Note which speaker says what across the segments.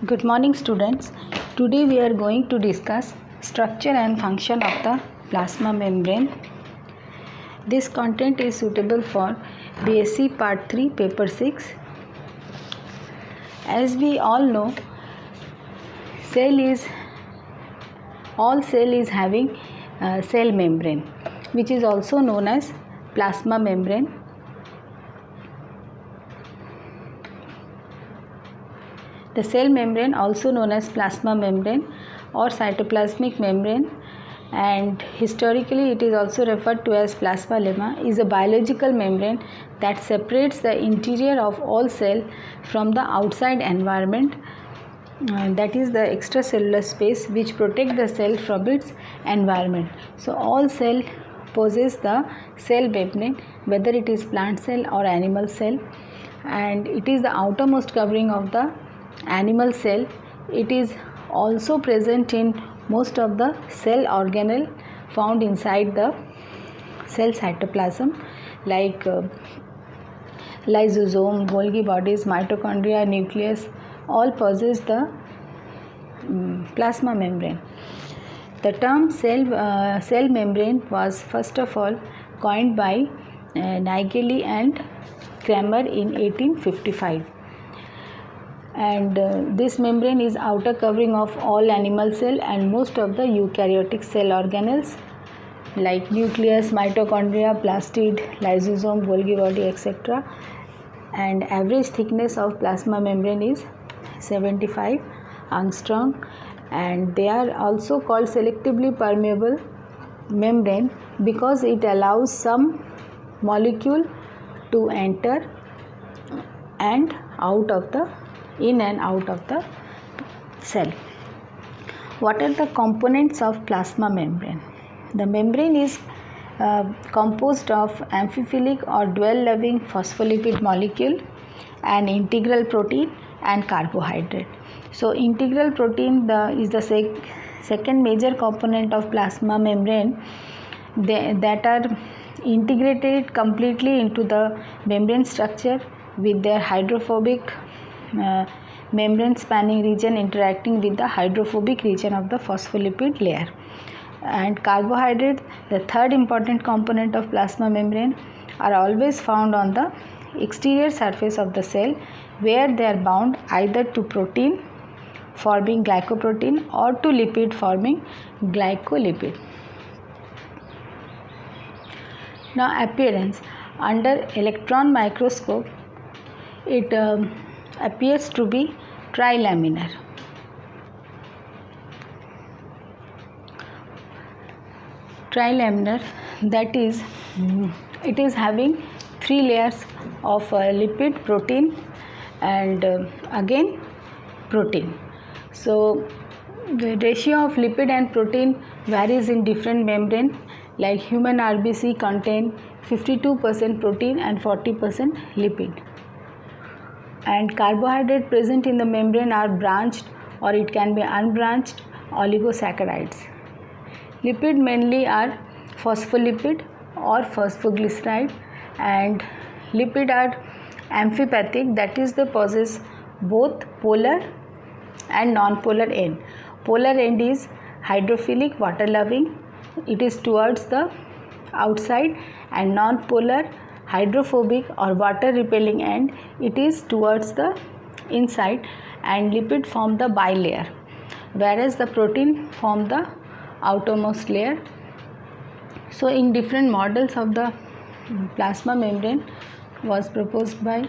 Speaker 1: Good morning, students. Today we are going to discuss structure and function of the plasma membrane. This content is suitable for BSc Part 3, Paper 6. As we all know, all cell is having cell membrane, which is also known as plasma membrane. The cell membrane, also known as plasma membrane or cytoplasmic membrane, and historically it is also referred to as plasma lemma, is a biological membrane that separates the interior of all cell from the outside environment, that is the extracellular space which protect the cell from its environment. So all cell possess the cell membrane, whether it is plant cell or animal cell, and it is the outermost covering of the animal cell. It is also present in most of the cell organelle found inside the cell cytoplasm, like lysosome, Golgi bodies, mitochondria, nucleus, all possess the plasma membrane. The term cell membrane was first of all coined by Nageli and Kramer in 1855. And this membrane is outer covering of all animal cell and most of the eukaryotic cell organelles like nucleus, mitochondria, plastid, lysosome, Golgi body, etc. And average thickness of plasma membrane is 75 angstrom, and they are also called selectively permeable membrane because it allows some molecule to enter and out of the in and out of the cell. What are the components of plasma membrane? The membrane is composed of amphiphilic or dwell-loving phospholipid molecule, and integral protein and carbohydrate. So integral protein is the second major component of plasma membrane that are integrated completely into the membrane structure with their hydrophobic membrane spanning region interacting with the hydrophobic region of the phospholipid layer. And carbohydrates, the third important component of plasma membrane, are always found on the exterior surface of the cell, where they are bound either to protein forming glycoprotein or to lipid forming glycolipid. Now appearance. Under electron microscope, it appears to be trilaminar. Trilaminar, that is, it is having three layers of lipid, protein, and again protein. So the ratio of lipid and protein varies in different membrane, like human RBC contain 52% protein and 40% lipid. And carbohydrate present in the membrane are branched or it can be unbranched oligosaccharides. Lipid mainly are phospholipid or phosphoglyceride, and lipid are amphipathic, that is they possess both polar and non-polar end. Polar end is hydrophilic, water loving, it is towards the outside, and non-polar hydrophobic or water repelling end, it is towards the inside, and lipid form the bilayer, whereas the protein form the outermost layer. So in different models of the plasma membrane was proposed by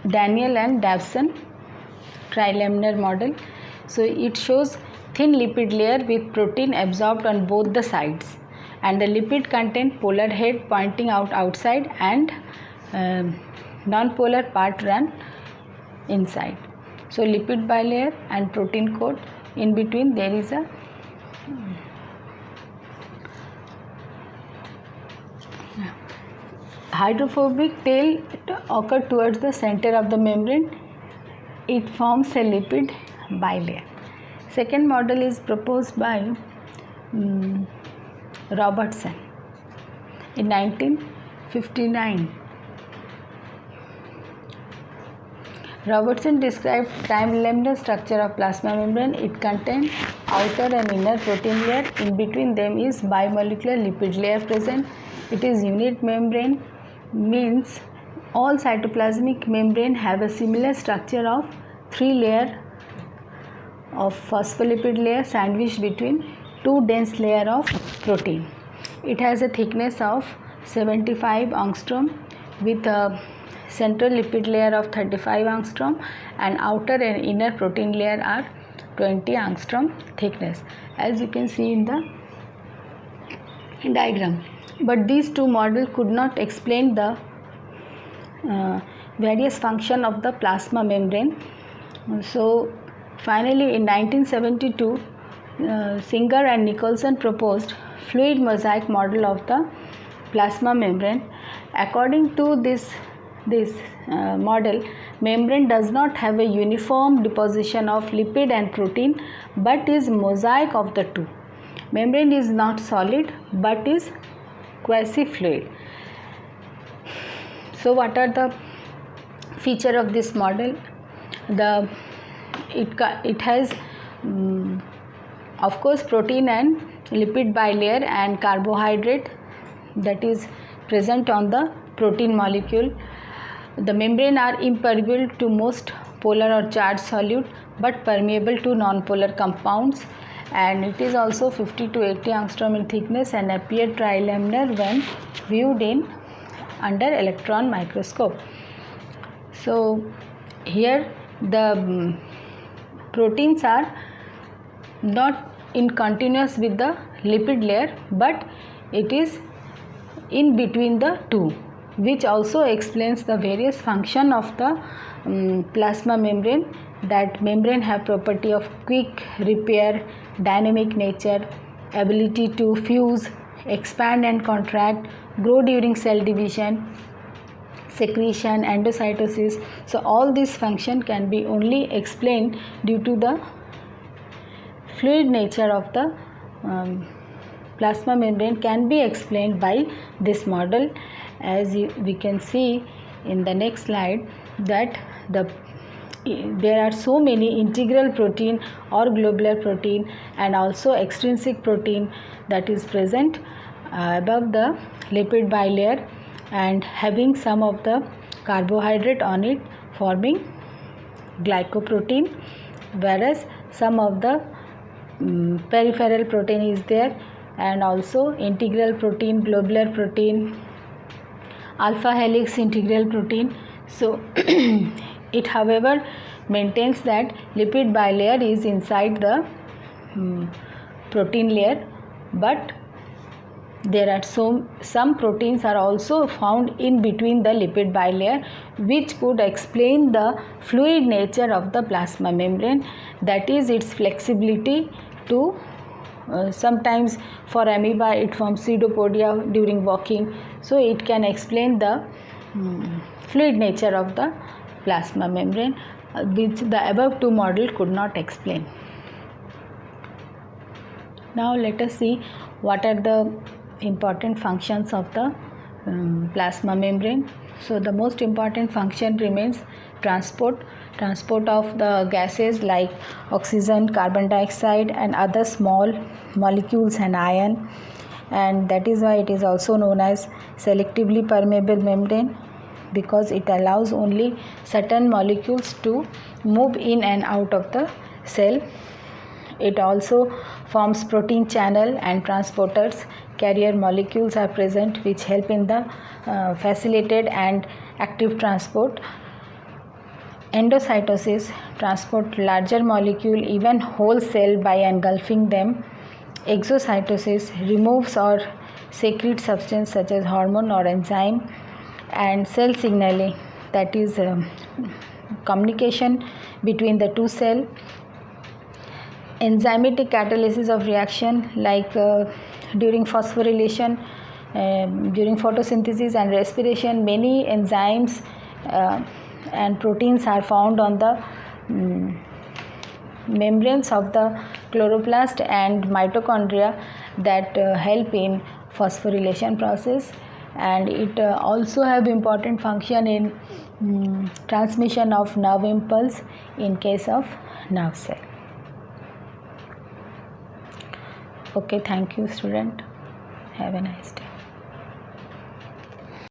Speaker 1: Daniel and Davson, trilaminar model. So it shows thin lipid layer with protein absorbed on both the sides, and the lipid content polar head pointing out outside and non-polar part run inside. So lipid bilayer and protein coat, in between there is a hydrophobic tail occur towards the center of the membrane. It forms a lipid bilayer. Second model is proposed by Robertson in 1959. Robertson described trilemmal structure of plasma membrane. It contains outer and inner protein layer. In between them is bimolecular lipid layer present. It is unit membrane, means all cytoplasmic membrane have a similar structure of 3 layer of phospholipid layer sandwiched between 2 dense layer of protein. It has a thickness of 75 angstrom with a central lipid layer of 35 angstrom and outer and inner protein layer are 20 angstrom thickness, as you can see in the diagram. But these two models could not explain the various function of the plasma membrane. So finally in 1972 Singer and Nicholson proposed fluid mosaic model of the plasma membrane. According to this model, membrane does not have a uniform deposition of lipid and protein but is mosaic of the two. Membrane is not solid but is quasi-fluid. So what are the feature of this model? It has of course protein and lipid bilayer and carbohydrate that is present on the protein molecule. The membrane are impermeable to most polar or charged solute but permeable to non-polar compounds, and it is also 50 to 80 angstrom in thickness and appear trilaminar when viewed in under electron microscope. So here the proteins are not in continuous with the lipid layer but it is in between the two, which also explains the various function of the plasma membrane. That membrane have property of quick repair, dynamic nature, ability to fuse, expand and contract, grow during cell division, secretion, endocytosis. So all this function can be only explained due to the fluid nature of the plasma membrane can be explained by this model, as we can see in the next slide that there are so many integral protein or globular protein and also extrinsic protein that is present above the lipid bilayer and having some of the carbohydrate on it forming glycoprotein, whereas some of the peripheral protein is there and also integral protein, globular protein, alpha helix integral protein. So it however maintains that lipid bilayer is inside the protein layer, but there are some proteins are also found in between the lipid bilayer, which could explain the fluid nature of the plasma membrane, that is its flexibility to sometimes for amoeba it forms pseudopodia during walking. So it can explain the fluid nature of the plasma membrane, which the above two model could not explain. Now let us see what are the important functions of the plasma membrane. So the most important function remains transport of the gases like oxygen, carbon dioxide and other small molecules and ion, and that is why it is also known as selectively permeable membrane, because it allows only certain molecules to move in and out of the cell. It also forms protein channel and transporters. Carrier molecules are present which help in the facilitated and active transport. Endocytosis transport larger molecule, even whole cell, by engulfing them. Exocytosis removes or secretes substance such as hormone or enzyme. And cell signaling, that is communication between the two cells. Enzymatic catalysis of reaction like during phosphorylation, during photosynthesis and respiration, many enzymes and proteins are found on the membranes of the chloroplast and mitochondria that help in phosphorylation process, and it also have important function in transmission of nerve impulse in case of nerve cell. Okay, thank you student. Have a nice day.